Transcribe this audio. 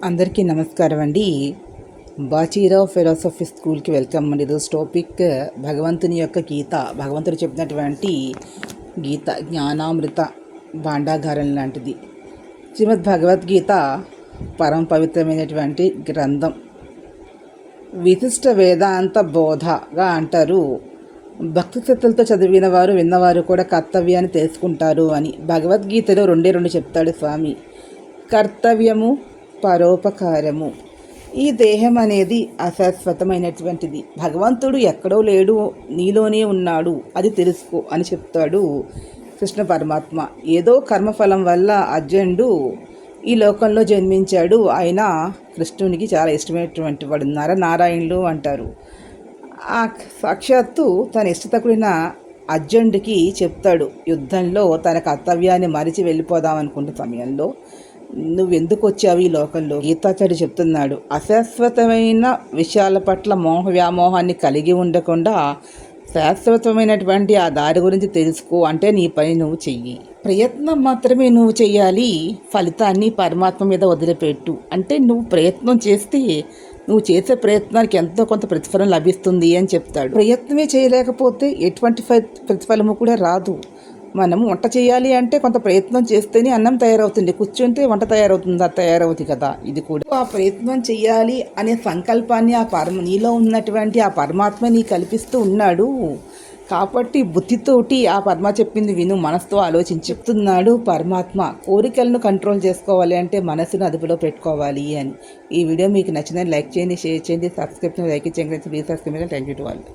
అందరికీ నమస్కారం అండి. బాచీరావు ఫిలాసఫీ స్కూల్కి వెల్కమ్ అండి. ఈరోజు టాపిక్ భగవంతుని యొక్క గీత. భగవంతుడు చెప్పినటువంటి గీత జ్ఞానామృత భాండాగారం లాంటిది. శ్రీమద్ భగవద్గీత పరమ పవిత్రమైనటువంటి గ్రంథం. విశిష్ట వేదాంత బోధగా అంటారు. భక్తి శ్రద్ధలతో చదివిన వారు విన్నవారు కూడా కర్తవ్యాన్ని తెలుసుకుంటారు అని భగవద్గీతలో రెండు చెప్తాడు స్వామి. కర్తవ్యము, పరోపకారము. ఈ దేహం అనేది అశాశ్వతమైనటువంటిది. భగవంతుడు ఎక్కడో లేడు, నీలోనే ఉన్నాడు, అది తెలుసుకో అని చెప్తాడు కృష్ణ పరమాత్మ. ఏదో కర్మఫలం వల్ల అర్జునుడు ఈ లోకంలో జన్మించాడు. ఆయన కృష్ణునికి చాలా ఇష్టమైనటువంటి వాడు. నారాయణులు అంటారు. ఆ సాక్షాత్తు తన ఇష్టతకుడిన అర్జునుడికి చెప్తాడు, యుద్ధంలో తన కర్తవ్యాన్ని మరిచి వెళ్ళిపోదాం అనుకున్న సమయంలో నువ్వెందుకు వచ్చావు ఈ లోకంలో? గీతాచార్యుడు చెప్తున్నాడు, అశాశ్వతమైన విషయాల పట్ల వ్యామోహాన్ని కలిగి ఉండకుండా శాశ్వతమైనటువంటి ఆ దారి గురించి తెలుసుకో. అంటే నీ పని నువ్వు చెయ్యి, ప్రయత్నం మాత్రమే నువ్వు చెయ్యాలి, ఫలితాన్ని పరమాత్మ మీద వదిలిపెట్టు. అంటే నువ్వు ప్రయత్నం చేస్తే నువ్వు చేసే ప్రయత్నానికి ఎంతో కొంత ప్రతిఫలం లభిస్తుంది అని చెప్తాడు. ప్రయత్నమే చేయలేకపోతే ఎటువంటి ప్రతిఫలము కూడా రాదు. మనం వంట చేయాలి అంటే కొంత ప్రయత్నం చేస్తేనే అన్నం తయారవుతుంది. కూర్చుంటే వంట తయారవుతుంది కదా. ఇది కూడా ఆ ప్రయత్నం చేయాలి అనే సంకల్పాన్ని నీలో ఉన్నటువంటి ఆ పరమాత్మ నీ కల్పిస్తూ ఉన్నాడు. కాబట్టి బుద్ధితోటి ఆ పరమ చెప్పింది విను, మనసుతో ఆలోచించి చెప్తున్నాడు పరమాత్మ. కోరికలను కంట్రోల్ చేసుకోవాలి అంటే మనసును అదుపులో పెట్టుకోవాలి అని. ఈ వీడియో మీకు నచ్చిందని లైక్ చేయండి, షేర్ చేయండి, సబ్స్క్రైబ్ చేయండి, లైక్ చేయండి, please subscribe. Thank you to all.